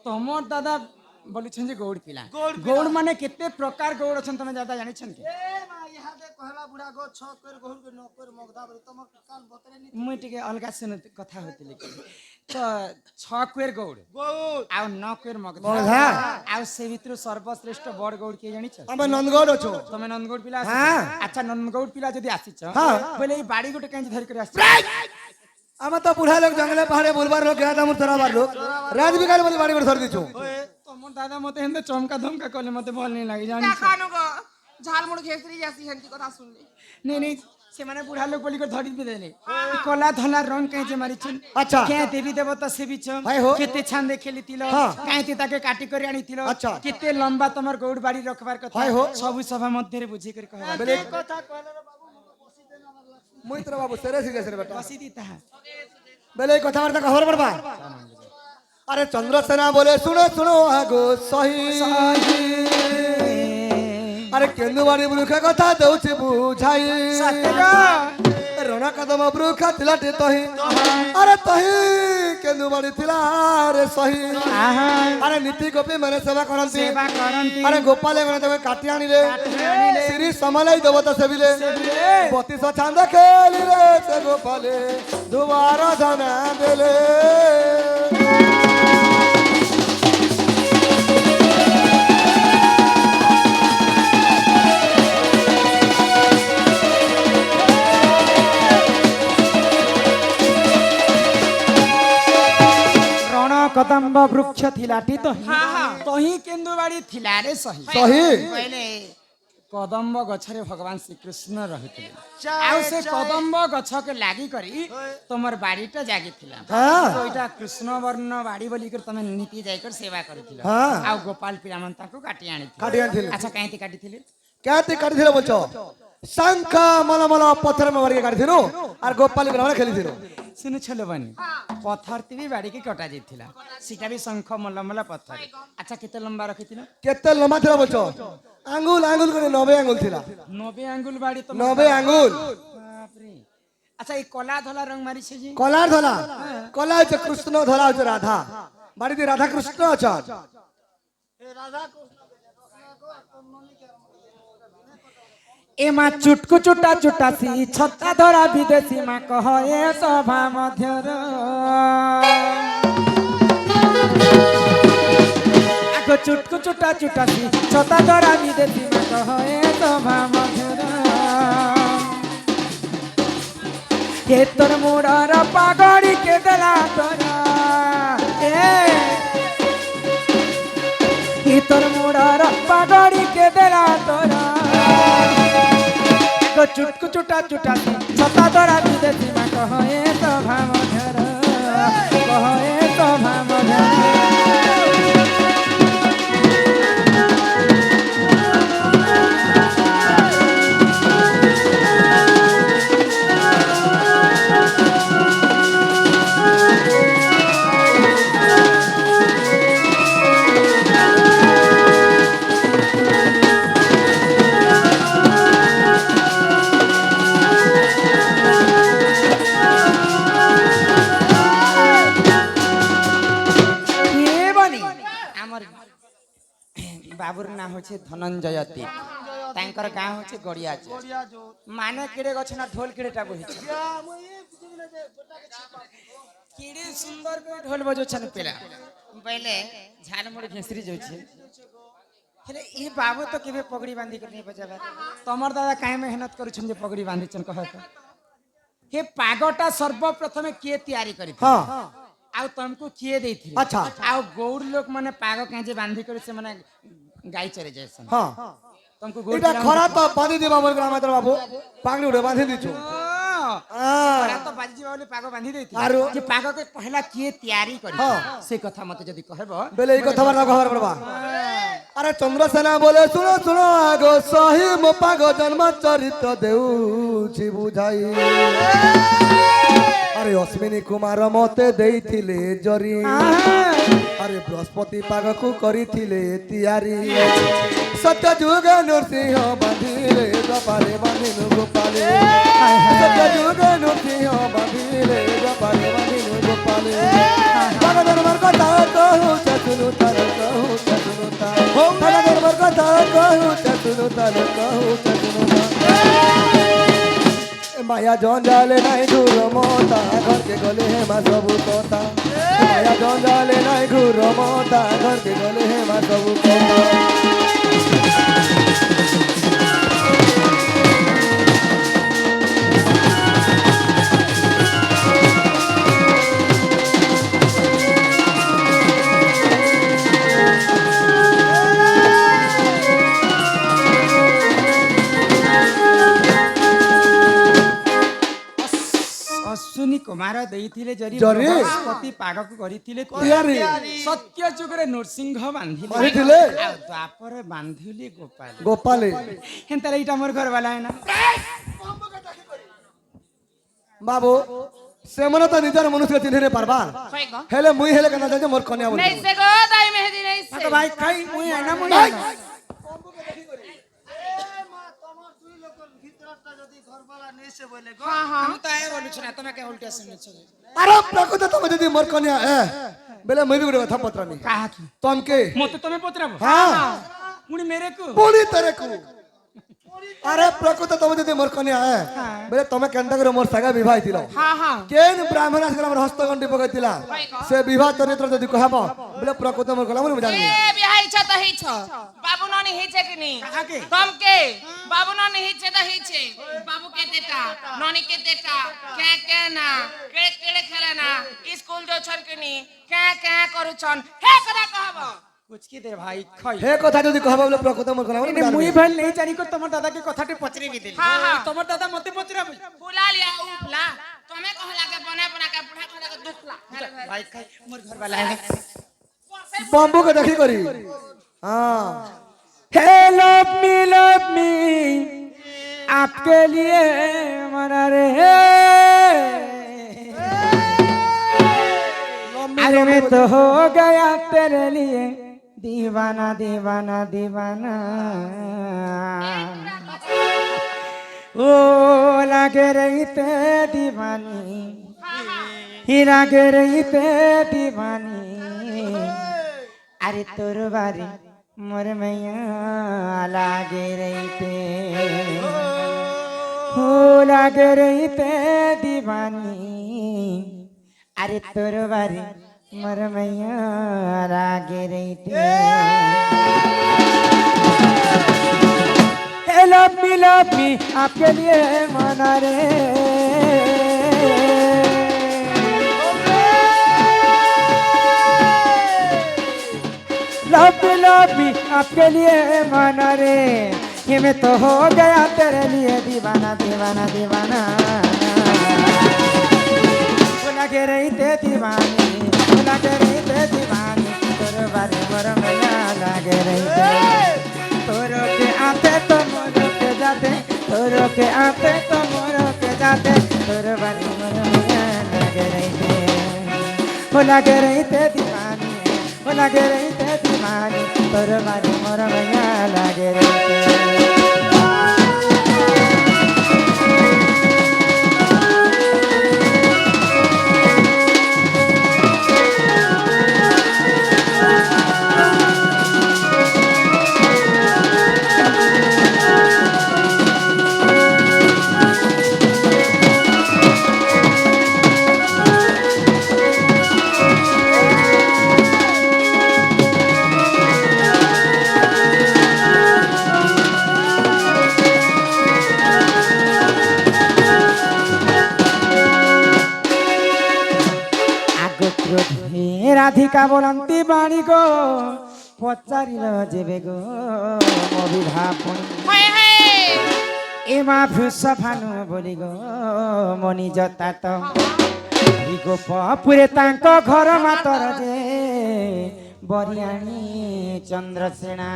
तमर दादा बोलुछन जे गौड़ पिला गौड़ माने केते प्रकार गौड़ अछन तमे दादा जानिछन के ए मा यहाँ दे कहला बुढ़ा गो छ कर गहुर के न कर मगधा बरी तम कान बतरे नी मुई टिके अलगा सुन कथा होती लेकिन तो 6 क्वेर गौड़ गौर आउ 9 क्वेर मगधा मगधा। आउ से भितरु सर्वश्रेष्ठ बड़ गौड़ के जानिछ आमे नंदगढ़ अछो तमे नंदगौड़ पिला हाँ। अच्छा नंदगौड़ पिला जदी आसीछ हाँ। बोले ई बाड़ी गोटे कांज धर कर आसीछ आमे तो बुढ़ा लोग जंगले पहाड़े बुलबार लोग गया दामुर तराबार लोग राज बिकाल बोली बाड़ी पर धर दिछु तमर दादा मते हेंदे चमका धमका कले मते भल नहीं लागी जानिछ कानो गो झालमुड़ घेसरी जासी हंती कथा सुनले नहीं नहीं से माने बुढ़ा लोग बोली को धड़ी भी देले कोला धला रंग कहीं जे मारी छन अच्छा। के देवी देवता से भी छन भाई हो। केते छान दे खेली तिलो हाँ। काहे ते ताके काटी करी आनी तिलो अच्छा। केते लंबा तमर गौड़ बाड़ी रखबार कथा भाई हो। सब सभा मध्य रे बुझी कर कहबा बोले कथा कहले रे बाबू बसी दे ना लक्ष्मी मुई तोरा बाबू सेरे सिगे रे बेटा बसी दी ता बोले कथा वार्ता खबर पड़बा अरे चंद्रसेना बोले सुनो सुनो आगो सही अरे केंदुवाड़ी बृख कथा दउछि बुझाई रण कदम बृख तिलाटे तही अरे तही केंदुवाड़ी तिला रे सही अरे नीति गोपी माने सेवा करंती सेवा करंती अरे गोपाले गणे तके काटी आनिले श्री समलाई देवता सेविले बत्तीस चांद खेलिले से गोपाले दुबार धना देले रण कदम्ब वृक्ष थिलाटी तो तही केंदुबाड़ी थिला रे सही सही पहले कदम्ब गछरे भगवान श्री कृष्ण रहिथिले आउ से कदम्ब गछ के लागी करी तमर बाड़ीटा जागिथिला हाँ। तो इटा कृष्ण वर्ण बाड़ी बोली कर तमे नीति जायकर सेवा करथिला हाँ। आउ गोपाल पिरामन ताको काटी आनिथिले काटी आनिथिले। अच्छा काहेती काटिथिले क्याते काटिथिले बोलछो शंख मलमल पत्थर में मारी काटिथिनो और गोपाली ब्राह्मण खेलिथिनो सुनु छलो बनी पत्थर भी बाड़ी के कटा जाइथिला सीटा भी शंख मलमल पत्थर अच्छा केते लंबा रखिथिला केते लम्बा थिला बोलछो आंगुल आंगुल करे 90 आंगुल थिला 90 आंगुल बाड़ी तो 90 आंगुल बाप रे अच्छा ई कला धला रंग मारी छे जी कलार धला कला है कृष्ण धला है राधा बाड़ी दी राधा कृष्ण अच्छा ए राधा कृष्ण को मम्मी के एमा चुटकु चुटा चुटासी छत्ता धरा विदेशी मा कह ए सभा मध्यर आगो चुटकु चुटा चुटासी छत्ता धरा विदेशी मा कह ए सभा मध्यर के तोर मुड़र पागड़ी के देला तोरा के तोर मुड़र पागड़ी के देला तोरा चुटकु चुटा चुटा छता धरा विदेशी मा कह ए सभा मध्यर कह ए सभा मध्यर बाबुर ना होचे धनंजय तीर तांकर गाँ होचे गड़िया बढ़िया जो माने केड़े गछ ना ढोल केड़ेटा बहि क्या मुई बुझले जे बेटा के छापा केड़े सुंदर कोई ढोल बजो छन पेला पहले झालमुड़ घेसरी जो छे हेले ई बाबू तो केबे पगड़ी बांधी के नहीं बजाबा तमर दादा काहे मेहनत करू छन जे पगड़ी बांधी छन कह तो हे पागटा सर्वप्रथम के तैयारी करी हाँ आउ तुमको किए देथि अच्छा। आउ गौड़ लोग माने पाग काजे बांधी करे से माने गाय चरे जैसन हाँ तुमको गौड़ इटा खरा तो बांधी देबा मोर ग्राम तर बाबू पागड़ी उड़े बांधी दिछु खरा तो बाजी वाले पाग बांधी देथि आरो जे पाग के पहला किए तैयारी करी हाँ। से कथा मते जदी कहबो बेले ई कथा वाला खबर पड़बा अरे चंद्रसेना बोले सुनो सुनो आगो सही मो पाग जन्म चरित्र देउछि बुझाई अरे अश्विनी कुमार मते देइथिले जरी अरे बृहस्पति पाग को करिथिले तैयारी सत्य जुग नरसिंह बांधिले गोपाले बांधिनु गोपाले सत्य जुग नरसिंह बांधिले गोपाले बांधिनु গোপালে বাবা ধর্মের কথা কহুছে শুনু তার কহুছে শুনু তার বাবা ধর্মের কথা কহুছে শুনু তার কহুছে শুনু মায়া জঞ্জালে নাই ঘুর মতা ঘরকে গলে হেমা সবু কথা মায়া জঞ্জালে নাই ঘুর মতা ঘরকে গলে হেমা সবু কথা ଅଶ୍ୱିନୀ କୁମାର ଦେଇଥିଲେ ଜରି ଜରି? ବୃହସ୍ପତି ପାଗକୁ କରିଥିଲେ ତିଆରି ସତ୍ୟ ଯୁଗରେ ନୃସିଂହ ବାନ୍ଧିଲେ ବାନ୍ଧିଥିଲେ? ଆଉ ଦ୍ୱାପରେ ବାନ୍ଧିଲେ ଗୋପାଳ ଗୋପାଲେ ହେନ୍ତାରେ ଏଇଟା ମୋର ଘର ବାଲା ନା ବାବୁ ସେମାନେ ତ ନିଜର ମନୁଷ୍ୟ ଚିହ୍ନି ନେ ପାରବା কই গো ହେଲେ ମୁଇଁ ହେଲେ କେନା ଜାଣିଛ ମୋର କନ୍ୟା ବୋଲି नहीं से गो दाई मेहंदी नहीं से তো ভাই খাই মুই আইনা মুই ভাই! আইনা মা তোমার দুই লোকের ভিতরটা যদি ঘরবালা নেছে বলে গো हाँ हाँ আমি তো আয় বলুছ না তোমাকে উল্টা শুনেছ আরে প্রকৃত তুমি যদি মোর কন্যা বেলে মুই ବି ଗୋଟେ କଥା ପତ୍ରାମି কাহাকি ତମକେ মতে তুমি পত্রাবো হ্যাঁ পুଣି মেরে কু পুଣି তেরেକୁ আরে প্রকৃত তুমি যদি মোর কন্যা বেলে তুমি কেনতা করে মোর সাগা বিবাহ হইতিল हाँ हाँ কেন ব্রাহ্মণ আসলে আমার হস্তগণ্ঠি পকাইতিলা সে বিবাহ চরিত্র যদি কহব বেলে প্রকৃত মোর কলা মুই জানি ए बिहाई छ त ही छ बाबू ननी ही छ कि नी কাহাকে तम के बाबू ननी ही छ त ही छ बाबू के देता ननी के देता के ना केड़े खेले ना स्कूल जो छन कि नी के करू छन हे कदा कहब कुछ की दे भाई খাই হে কথা যদি কহব বেলে প্রকৃত মোর কলা এনে মুই ভাল নেই জানি কো তোমার দাদা के কথাটি পচরি বি দিলি हाँ, हाँ। তোমার দাদা মতে পচরাবো बुला लिया उपला तमे कहला के बना के बुढ़ा कहला के दुखला भाई खाई मोर घर वाला है बम्बू के देखी करी हाँ हे लव मी आपके लिए मना रे अरे मैं तो हो गया तेरे लिए दीवाना दीवाना दीवाना ओ लगे रही ते दीवानी ही लगे रही ते दीवानी अरे तोर बारी मोर मैया लागे रही ते हो लागे रही ते दीवानी अरे तोर बारी मोर मैया लागे रही ते लव मी आपके लिए मना रे लव मी आपके लिए मना रे ये मैं तो हो गया तेरे लिए दीवाना दीवाना दीवाना लगे रही ते दीवानी लगे रही ते दीवानी तोर बारे मोर मैया लगे रही ते तोरो के आते तो मोरो के जाते तोरो के आते तो मोरो के जाते तोर बारे मोर मैया लगे रही ते हो लगे रही ते दीवानी हो लगे रही ते दीवानी तोर बारे मोर मैया लगे रही ते রাধিকা বলন্তি বাণী গো পচারিল যেবে গো অভিভাবন हाय हाय এমা ভূষ ভানু বলি গো মনি যতাত গোপুরে তাঙ্ক ঘর মাতর যে বরিয়াণী চন্দ্রসেনা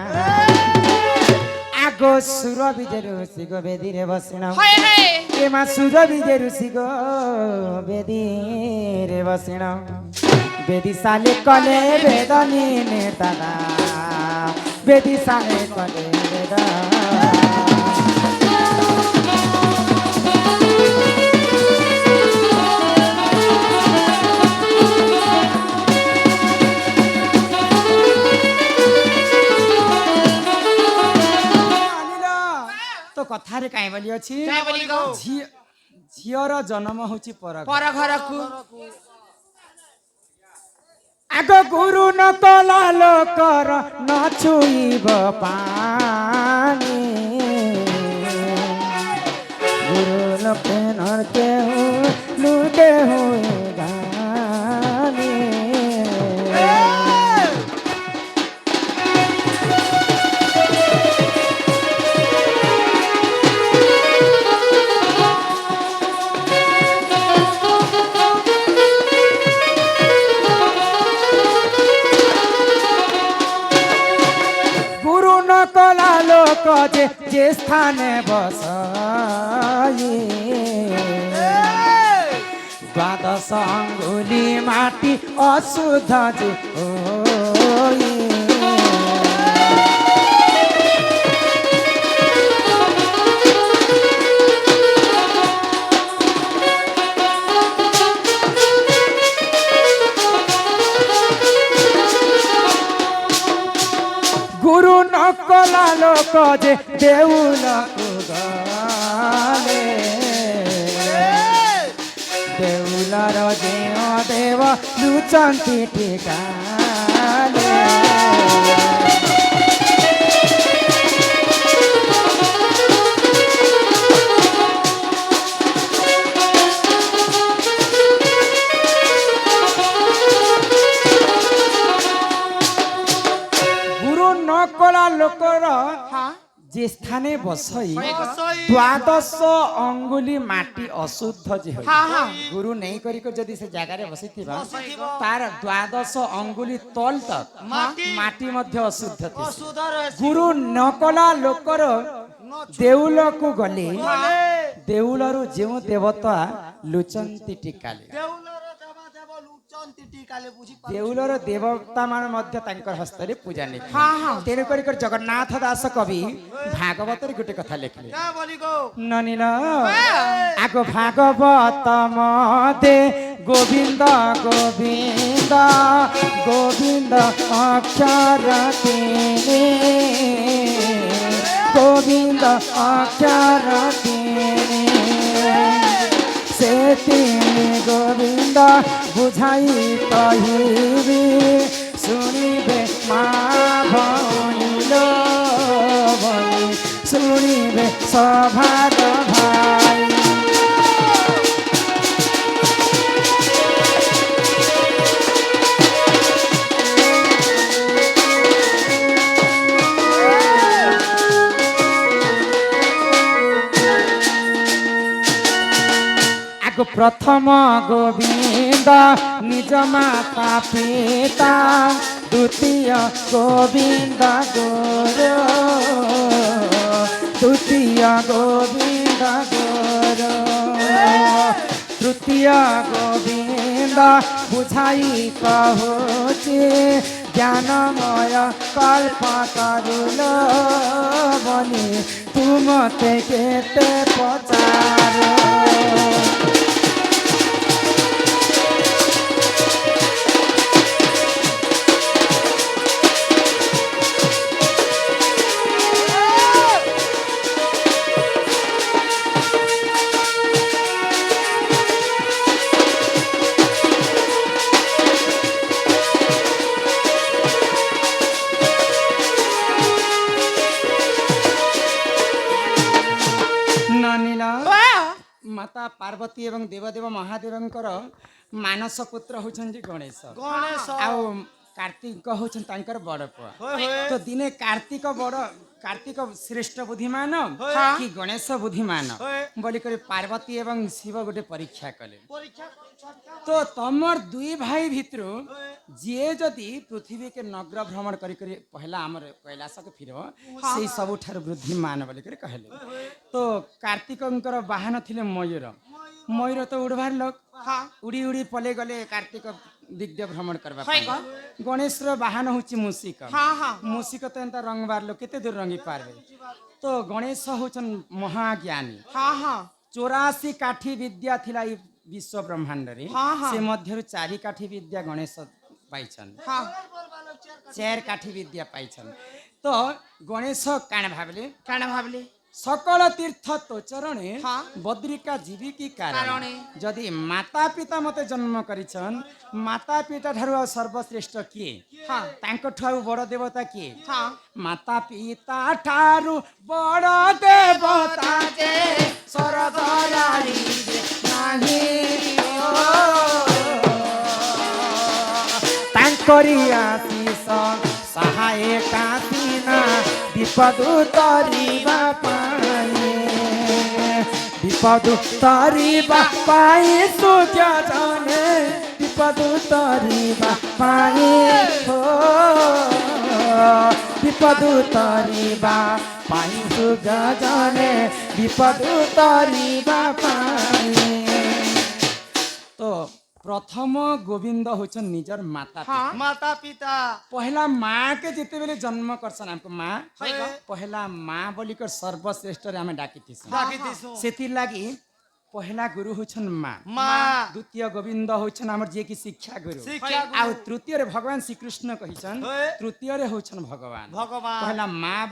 আগ সুর বিজে ঋষি গো বেদিরে বসেন हाय हाय এমা সুর বিজে ঋষি গো বেদিরে বসেন বেদি সালে কলে বেদনী নেতা বেদি সালে কলে বেদা କଥାରେ କାଇଁ ବୋଲି ଅଛି କାଇଁ ବୋଲି କହ? ଝିଅର ଜନ୍ମ ହଉଛି ପର ପର ଘରକୁ ଆଗ ଗୁରୁ ନ କଲା ଲୋକର ନ ଛୁଇବ ପାଣି ଗୁରୁ ଲୋକେ ନର୍କେ ଲୁକେ ହୁଏ ଗାନି গুরু নকলা লোক যে স্থানে বসাই দ্বাদশ অঙ্গুলি মাটি অশুদ্ধ যে ওই গুরু নকলা লোক যে দেউলকু গলে দেউলর দেও দেব লুচন্তি ঠিকালে গুরু নকলা লোকর যে স্থানে বসাই দ্বাদশ অঙ্গুলি মাটি অশুদ্ধ যে হয় গুরু নেই করি যদি সে জায়গায় বসিথিবা তার দ্বাদশ অঙ্গুলি তল তক মাটি মধ্যে অশুদ্ধ থিসি। অশুদ্ধ রয়েছে গুরু নকলা লোকর দেউলকু গলে দেউলରୁ ଯେଉଁ ଦେବତା ଲୁଚନ୍ତି ଟିକାଲେ ଦେଉଳର ଦେବା ଦେବ ଲୁଚନ୍ତି ଟିକାଲେ ବୁଝି ପାରୁଛୁ ଦେଉଳର ଦେବତା ମାନେ ମଧ୍ୟ ତାଙ୍କର ହସ୍ତରେ ପୂଜା ନେଇ ତେଣୁ କରି ଜଗନ୍ନାଥ ଦାସ କବି ଭାଗବତରେ ଗୋଟେ କଥା ଲେଖିଲେ କା ବୋଲି ଗୋ ନନିଲ ଆଗ ଭାଗବତ ମତେ ଗୋବିନ୍ଦ ଗୋବିନ୍ଦ ଗୋବିନ୍ଦ ଅକ୍ଷର ତିନି ଗୋବିନ୍ଦ ଅକ୍ଷର ତିନି ସେ ତିନି ଗୋବିନ୍ଦ ବୁଝାଇ କହିବି ଶୁଣିବେ ମା ଭଉଣୀ ଲୋ ଭଉଣୀ ଶୁଣିବେ ସଭାର ଭାଇ প্রথম গোবিন্দ নিজ মাতা পিতা দ্বিতীয় গোবিন্দ গুরু তৃতীয় গোবিন্দ গুরু তৃতীয় গোবিন্দ বুঝাই কহুছি জ্ঞানময় কল্প করুল বলি তুমতে কেতে পচার माता पार्वती एवं देवदेव महादेवंकर मानस पुत्र होचंजी गणेश ଗଣେଶ आउ कार्तिक होचन तांकर बड़ पुआ तो दिने कार्तिक श्रेष्ठ बुद्धिमान कि गणेश बुद्धिमान बोली कर पार्वती एवं शिव गोटे परीक्षा कले পরীক্ষা করছন तो तमर दुई भाई भितर जे जदि पृथ्वी के नगर भ्रमण करी पहला आमर कैलाश के फिर से सबुठार बुद्धिमान बोली कर कहले तो कार्तिकंकर वाहन थिले मयूर मयूर तो उड़बार लोक उड़ी उड़ी पले गले कार्तिक दिग्दे भ्रमण करबा गणेश रो वाहन होची मूषिक मूषिक तो एंता रंगबार लोक केते दूर रंगी पारबे तो गणेश होचन महाज्ञानी 84 काठी विद्या थिला विश्व ब्रह्मांड रे से मध्यरु 4 काठी विद्या गणेश पाइछन 4 काठी विद्या पाइछन तो गणेश काण भाबले सकल तीर्थ तो चरणे हाँ। बद्रिका जीवी की कारण कारणे। जदि माता पिता मते जन्म करिछन माता पिता ठारु आ सर्वश्रेष्ठ किए हाँ। तांको ठारु बड़ देवता किए हाँ। माता पिता ठारु बड़ देवता जे स्वर्ग रानी नाही तांकरी आशीष सहाय कासीना विपद तरिबा पाए विपद तरिबा पाए सूर्य जाने विपद तरिबा पाए हो विपद तरिबा पाए सूर्य जाने विपद तरिबा पाए तो प्रथम गोविंद होचन निजर माता पिता। हाँ। माता पिता पहला माँ के जिते बेले जन्म करसन हमको माँ है का? पहला माँ बोलिकर सर्वश्रेष्ठ रे हमें डाकी डाकी दिसु सेतिर लागी पहला गुरु होचन माँ माँ द्वितीय गोविंद होचन हमर जे की शिक्षा गुरु शिक्षा आ गुरु तृतीय रे भगवान श्री कृष्ण कहिछन है। तृतीय रे होचन भगवान भगवान पहला माँ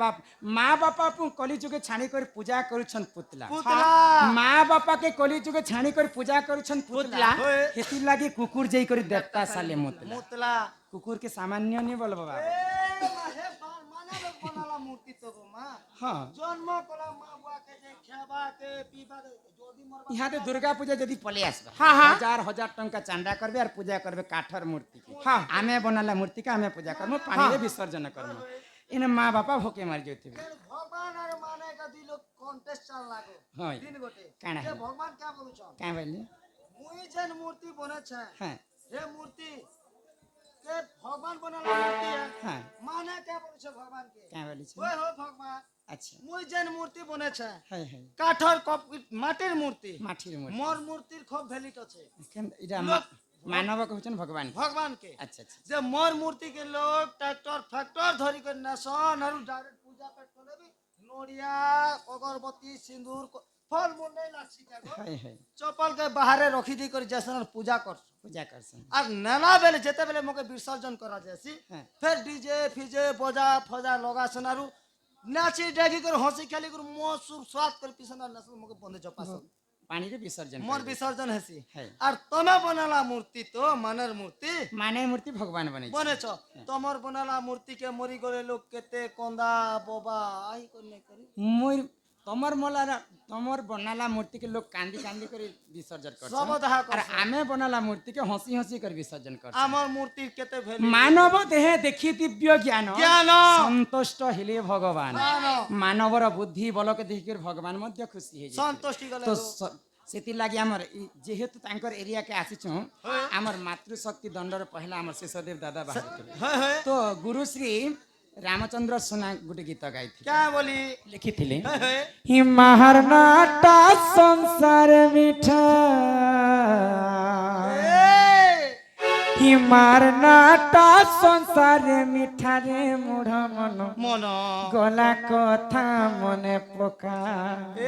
बापा पु कली जुगे छाणी कर पूजा करुछन पुतला पुतला माँ बापा के कली जुगे छाणी कर पूजा करुछन पुतला होय। हेतिर लागी कुकुर जई कर देवता साले मुतला मुतला कुकुर के सामान्य नहीं बोल बाबा बनाला मूर्ति तो माँ हाँ जन्म कला माँ बुआ के जे खेबा के पीबा के जोदी मरबा यहाँ तो दुर्गा पूजा यदि पले आसबा हाँ, हाँ। हजार हजार टंका चांदा करबे और पूजा करबे काठर मूर्ति के हाँ। आमे बनाला मूर्ति का आमे पूजा करबो पानी रे विसर्जन करबो इन माँ बापा भोके मार जोते भगवान और माने का दिलो कॉन्टेस्ट चल लागो हाँ तीन गोटे काना ये है भगवान क्या बोलु छ क्या बोली मुई जन मूर्ति बने छ हाँ हे मूर्ति के भगवान बनाला मूर्ति है हाँ माने क्या बोलु छ भगवान के क्या बोली ओए हो भगवान अच्छा मुई जन मूर्ति बने छ है है काठर कप माटिर मूर्ति माठीर मूर्ति मोर मूर्तिर खूब भैलिट আছে केन इडा लोक- मानव कहछन भगवान के। भगवान के अच्छा अच्छा जे मोर मूर्ति के लोग ट्रैक्टर फैक्टर धरी कर नसन और डायरेक्ट पूजा पाठ करे भी नोरिया अगरबत्ती सिंदूर फल मूल नहीं लासी का है है चप्पल के बाहरे रखी दी कर जैसन पूजा कर पूजा करसन और नेला बेले जेते बेले मोके विसर्जन करा जैसी हाँ। फिर डीजे फिजे बजा फजा लगा सनारू नाची डागी कर हंसी खेली कर मो सुर स्वाद कर पिसना नसल मोके बंदे चपास पानी रे विसर्जन मोर करबे। विसर्जन हेसी है। और तमे बनाला मूर्ति तो मनर मूर्ति माने मूर्ति भगवान बने बने छ तमर बनाला मूर्ति के मरी गले लोग केते कंदा बोबा आई करने करी मोर तमर मोलारा तमर बनाला मूर्ति के लोग कांदी कांदी कर विसर्जन करछन सब दहा और कर आमे बनाला मूर्ति के हंसी हंसी कर विसर्जन करछन आमर मूर्ति केते भेली मानव देह देखी दिव्य ज्ञान ज्ञान संतुष्ट हेले भगवान ज्ञान मानवर बुद्धि बल के देखि कर भगवान मध्य खुशी हे संतुष्टि गले तो सेति लागि हमर जेहेतु तांकर एरिया के आसीछु हमर मातृशक्ति दंडर पहला हमर शेषदेव दादा बाहर है है तो गुरु श्री रामचंद्र सोना गुटे गीत गाई क्या बोली लिखिथिले है हिमाहर नाटा संसार मिठा हिमार नाटा संसार मिठा रे मुढ़ मन मन गला कथा मने पका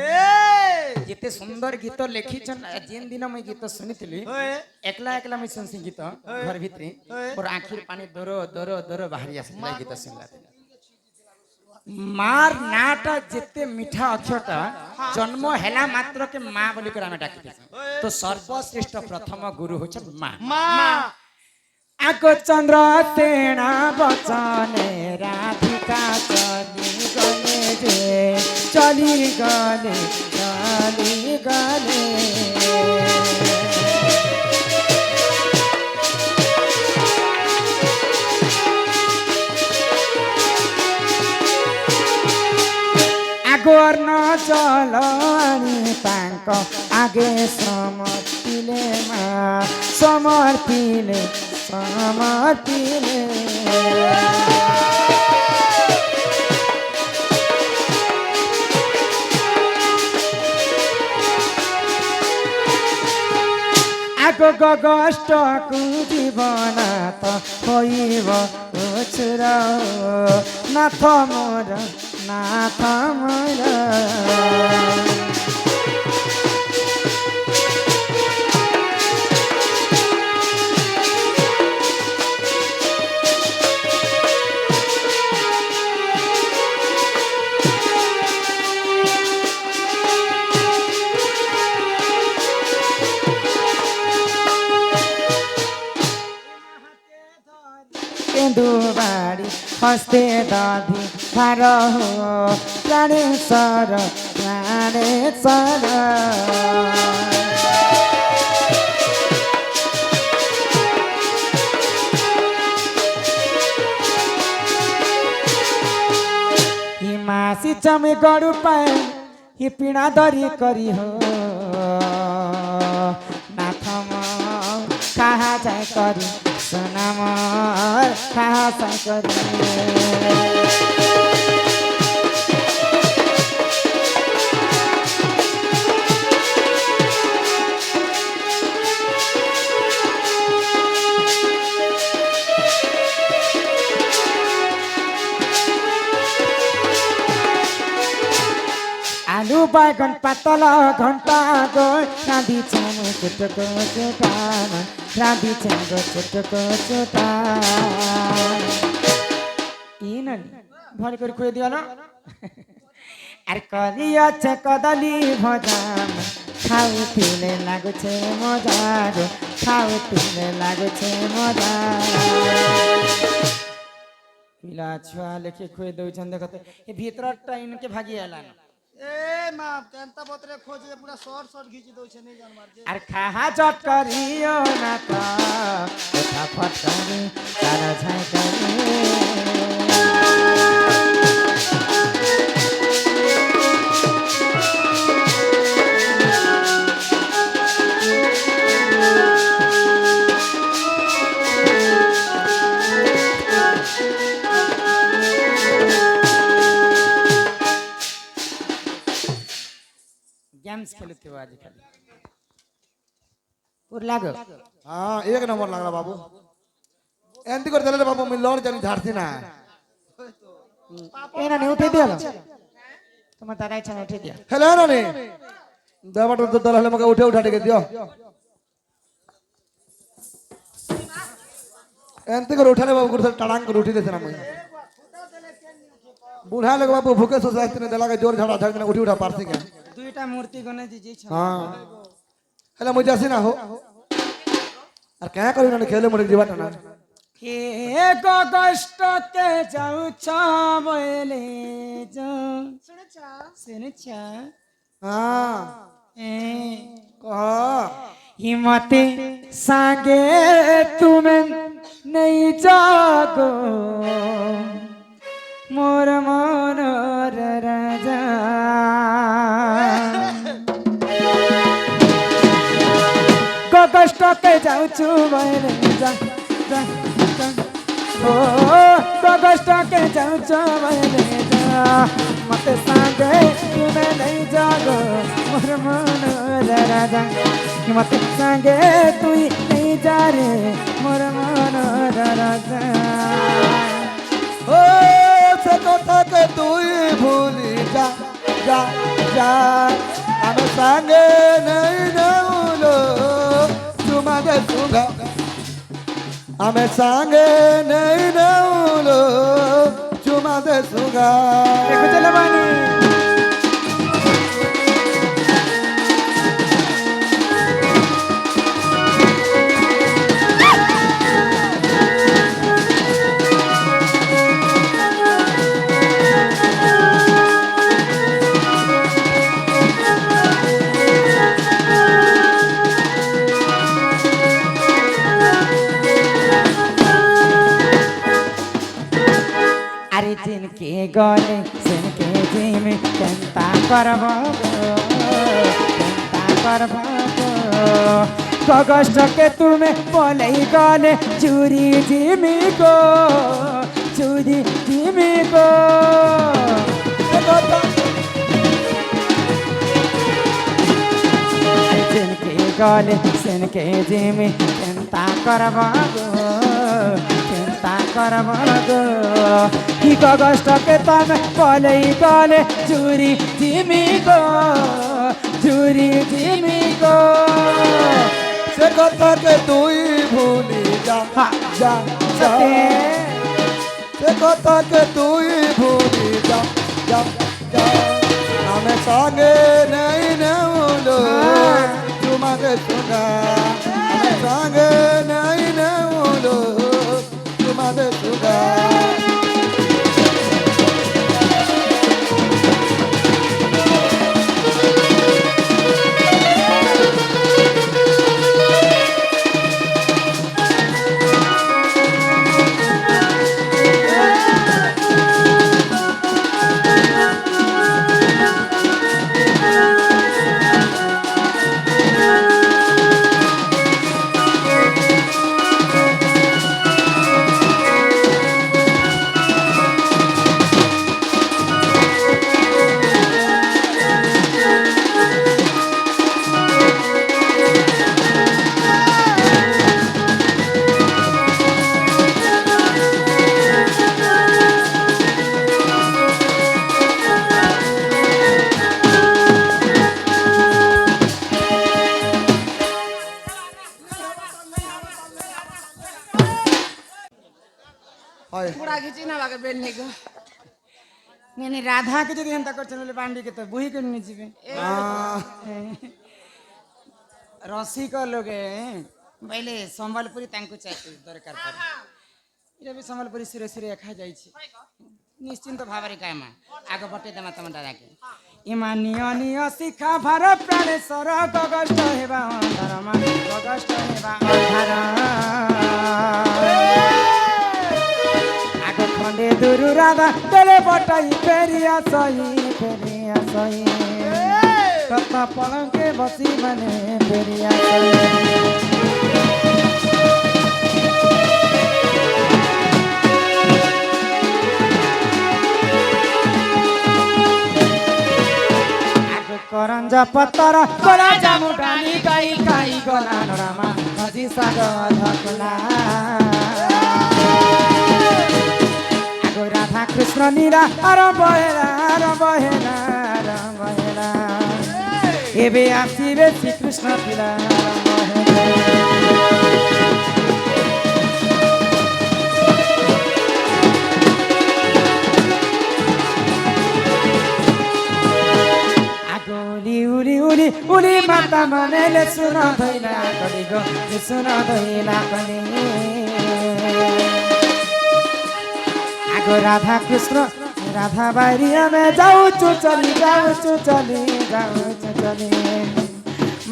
ए जेते सुंदर गीत लिखिछन जेन दिन मैं गीत सुनिथिली है एकला एकला मैं सुनसी गीत घर भितरे और आखिर पानी दरो दरो दरो बाहरी आसिला गीत सुनला मार नाटा जेते मीठा अक्षरटा जन्म हेला मात्र के माँ बोली कर हमें डाकी तो सर्वश्रेष्ठ प्रथम गुरु होछन माँ माँ आको चंद्र तेना बचने राधिका चली गले जे चली गले चली गले आगोर न चलनी तांक आगे समर्पिले मा समर्पिले समर्पिले आगो गगष्टको जीवन त होइब छुर नाथ मोर नाथ मोर ছাড়ি হস্তে দধি ভার প্রাণেশ্বর প্রাণেশ্বর মাসি চমে গড়ু পায় হি পিণা ধরি করি হো নাথম কাহা যায় করি সোনাম কাহা যায় করি আলু বাগন পাতলা ঘন্টা গো রাঁধি চামো ছোট ছোটা রাঁধি চাঙ্গো ছোট ছোটা ই নানি ভরি করে খুঁয়ে দিও না আর কলি আছে কদলি ভজা খাউলে লাগুছে মজা গো খাউলে লাগুছে মজা পিলা ছুয়া লেখে খুঁয়ে দৌছেন দেখতে এ ভিতরটা ইনকে ভাগিয়ে এলান এ মা কেনতা পত্রে খোঁজে পুরা শর্ট শর্ট ঘিচি দউছে নেই জানবার যে আর খাহা চট করিও না তো কথা ফটকারি তার ছাই করি गेम्स खेलते हो आज खाली पूर लागो हाँ एक नंबर लग रहा बाबू एंती कर चले बाबू मैं लौट जानी झाड़ती ना ए ना नहीं उठे दिया तुम तारा इच्छा नहीं उठे दिया हेलो ना नहीं दबा तो दल हेलो मगे उठे उठा के दियो एंती कर उठाने बाबू कुछ टांग कर उठी देते ना मैं बूढ़ा लोग बाबू भूखे सोसाइटी ने दला के जोर झाड़ा झाड़ के उठी उठा पारसी क्या दुईटा मूर्ति गने दीजिए हाँ हेलो मुझे ऐसे ना हो और क्या करूँ ना खेले मुझे जीवाटा ना के को कष्ट के जाऊ बोले जो सुनछा हाँ ए कहा हिम्मते सांगे तुम्हें नहीं जागो मोर मनोर राजा को कष्ट के जाऊ बोले जा जा जा ओ को कष्ट के जाऊ बोले जा मत सांगे तुम्हें नहीं जागो मोर मनोर राजा मत सांगे तू नहीं जा रे मोर मनोर राजा ओ से कथा के तू भूली जा जा जा हम संगे नहीं नौलो तुम्हारे सुगा हमें संगे नहीं नौलो तुम्हारे सुगा देखो चलो बानी अरे जिनके गले जिनके जिम चिंता करबो कष्ट के तुम्हें बोले गले चूरी जिमी को जिनके गले जिनके जिमी चिंता करबो की कष्ट के तम बोले गले चूरी जिमी को से कथा के तू भूली जा जा जा से कथा के तू भूली जा जा जा हमें संगे नहीं नौलो तुम्हारे सुगा हमें संगे नहीं नौलो বেসুরা হয় পুরা ঘিচি না বাগে বেলনি গো নেনি রাধাকে যদি হেন্তা করছেন বলে বান্ডিকে তো বুহি করে নিয়ে যাবে রসিক লোকে বলে সম্বলপুরি তাଙ୍କୁ চাইতে দরকার পড়ে এটা ବି ସମ୍ବଲପୁରୀ ଶିରେ ଶିରେ ଏଖା ଯାଇଛି ନିଶ୍ଚିନ୍ତ ଭାବରେ ଗାଏମା ଆଗ ପଠେଇ ଦେମା ତମ ଦାଦାକେ ଇମା ନିଅ ନିଅ ଶିଖା ଭାର ପ୍ରାଣେଶ୍ୱର ଗଗଷ୍ଟ ହେବା ଅନ୍ଧାରମା ଗଗଷ୍ଟ ହେବା ଅନ୍ଧାର ଆଗ ଖଣ୍ଡେ ଦୂରୁ ରାଧା ତେଳେ ବଟାଇ ଫେରିଆ ସଇ ତତ ପଳଙ୍କେ ବସି ମାନେ ଫେରିଆ করঞ্জ পতর কলা জামু ডানি গাই গাই গলা নরামা নদী সাগর ধকলা আগো রাধা কৃষ্ণ নীরা আরম্ভ হেলা এবে আসিবে শ্রীকৃষ্ণ পিলা উলি মাতা মনে সুন ধইলা কলি গো সুন ধইলা কলি আগো রাধা কৃষ্ণ রাধা বাড়ি আমি যাউচু চলি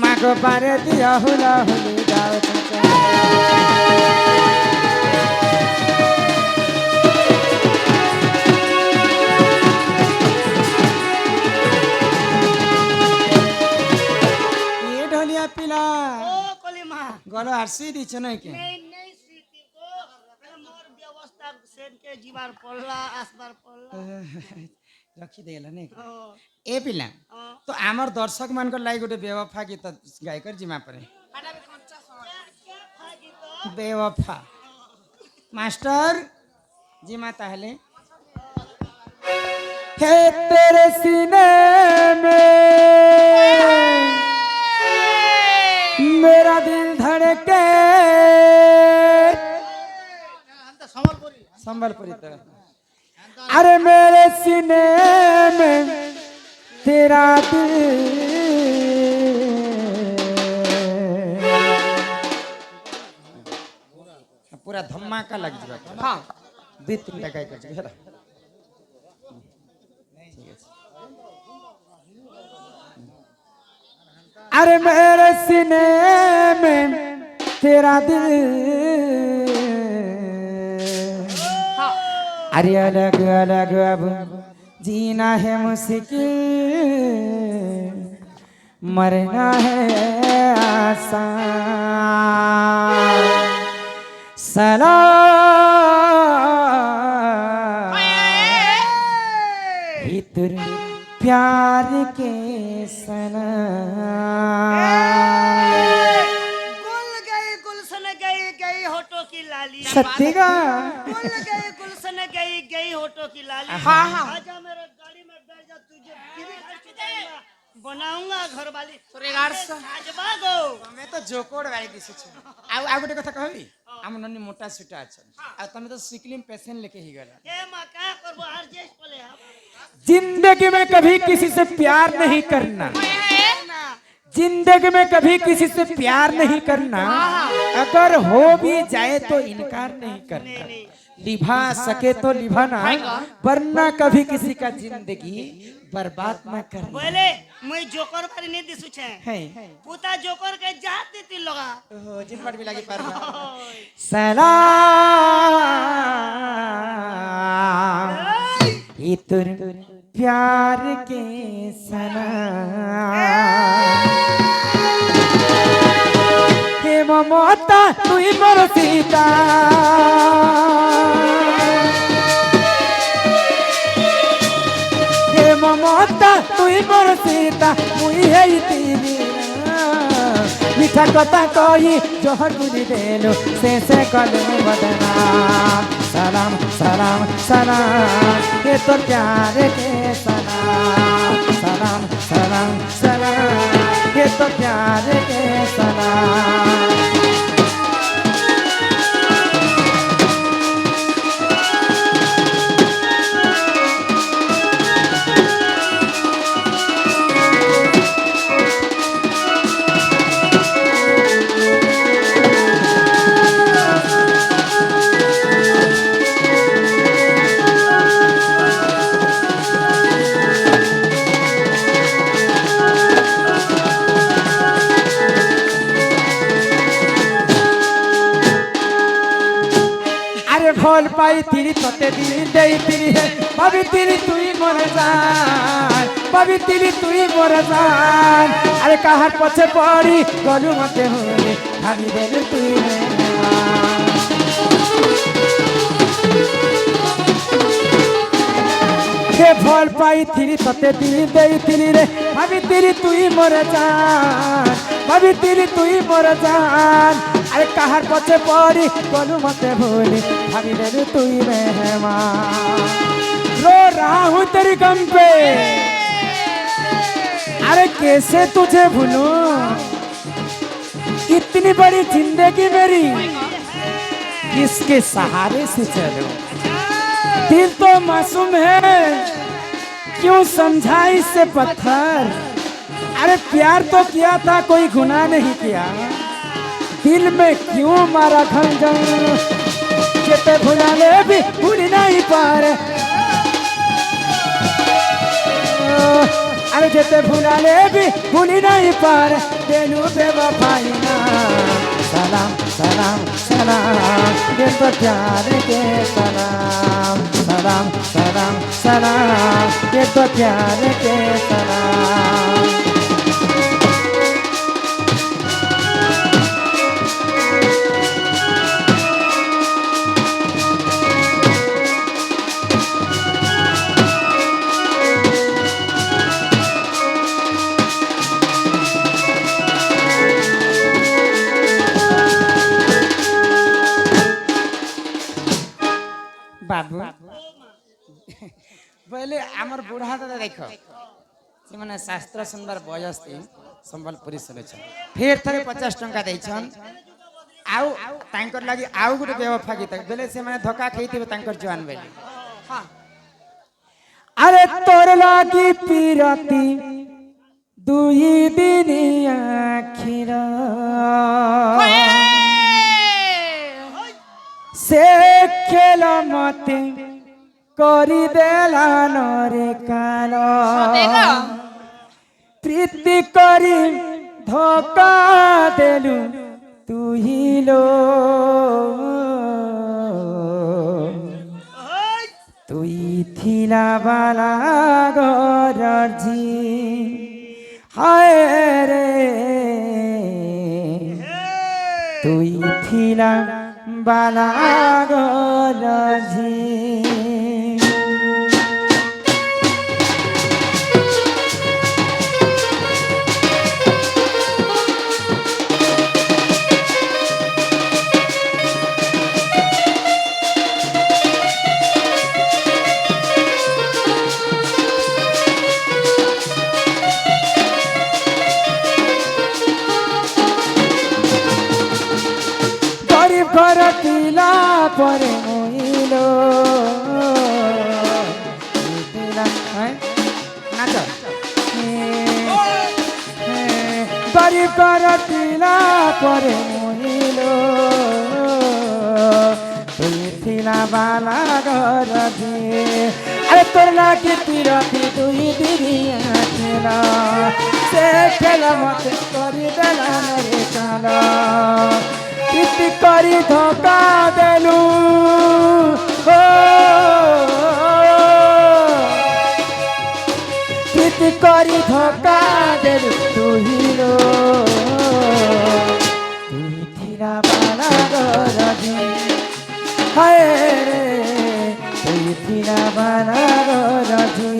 মাগো পারে দিয়া হুলা হুলি যাউচু চলি পিলা ও কলিমা গলো আরসি দিছ নাই কে নেই স্মৃতি গো মোর ব্যবস্থা সেনকে জীবার পড়লা আসবার পড়লা রখি দেলা নে ও এ পিলা তো আমার দর্শক মানকর লাগি গোটে বেওফা গীত গায়কর জিমা পরে বেওফা মাস্টার জিমা তাহলে হে তেরে সিনে মে मेरा दिल धड़के संबलपुरी तो अरे मेरे सीने में तेरा दिल पूरा धमाका लग जाएगा हाँ 2-3 टका कर हेला अरे मेरे सीने में तेरा दिल अरे अलग अलग अब जीना है मुश्किल मरना है आसान सलाम भीतर प्यार के गुलशन गई होटो की लाली सत्यगा गुलशन गई होटो की लाली हाँ, हाँ। आजा मेरे गाड़ी में बैठ जा तुझे फिर खर्च देऊंगा बनाऊंगा घर वाली आजबा गो तमे तो जोकोड़ वाली दिसु छ आ गोटे कथा कहबी हम नन्नी मोटा सुटा अछन आ तमे तो सिक्लिम पेशेंट लेके ही गला ए मां का करबो हर जेस बोले हम जिंदगी में कभी किसी से प्यार नहीं करना जिंदगी में कभी किसी से प्यार नहीं करना अगर हो भी जाए तो इनकार नहीं करना लिभा सके तो लिभाना, वरना कभी किसी का जिंदगी बर्बाद ना कर। बोले मैं जोकर बारी नहीं दिसु छे है पुता जोकर के जात देती लगा ओहो जिन पर भी लगी पर सलाम इतुर प्यार के सलाम हे ममता तुई मोर सीता हे ममता तुई मोर सीता मुई है तीनी मीठा कथा कही जोहर गुनी देलो से कलू बदना सलाम सलाम सलाम ये तो प्यार के सलाम सलाम सलाम सलाम ये तो प्यार के सलाम फल पाई तिरी तोते दिल देई तिरी है भाभी तिरी तुई मोर जान भाभी तिरी तुई मोर जान अरे कहार पछे पड़ी गलू मते होले भाभी देलु तुई के फल पाई तिरी तोते दिल देई तिरी रे भाभी तिरी तुई मोर जान भाभी तिरी तुई मोर जान अरे कहार पछे पड़ी गलू मते भूली भाभी देलु तुई मेहमान रो रहा हूँ तेरी गम पे अरे कैसे तुझे भूलूं इतनी बड़ी जिंदगी मेरी किसके सहारे से चलूं दिल तो मासूम है क्यों समझा इससे पत्थर अरे प्यार तो किया था कोई गुनाह नहीं किया दिल में क्यों मारा खंजर जेते भुलाले भी भूल नहीं पारे अरे जेते भुलाले भी भूल नहीं पारे देलू बेवफाई ना सलाम सलाम सलाम ये तो प्यार के सलाम सलाम सलाम सलाम ये तो प्यार के सलाम बाबू बोले आमर बुढ़ा दादा देख से माने शास्त्र सुंदर बयस्ती संबलपुरी सुनेछन फिर थरे 50 टंका देछन आउ तांकर लागि आउ गुटे बेवफा गीत बोले से माने धोखा खैथिबे तांकर जवान बेली हां अरे तोर लागि पीरती दुई दिन आखिरा से खेल मते करी देला नरे कालो प्रीति करी धोखा देलु तू ही लो तुई थिला बाला गरजी हाय रे तुई थिला बाला गरजी घर तिला परे मोइलो तिला नाच गरीब घर तिला परे मोइलो ଥିଲା ବାଲା ଗରଜି আরে তোর নাকি তিরতি তুই দিদিয়া খেল সে খেল মতে করি দেলাম রে কাল ইতি করি ধোকা দেলু ও ইতি করি ধোকা দেলু তুই লো তুই থিরা বালা গরজি হায় রে তুই থিরা বালা গরজি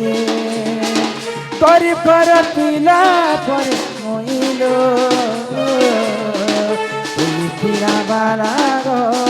করি কর পিলা পরে মইলো তুই থিরা বালা গরজি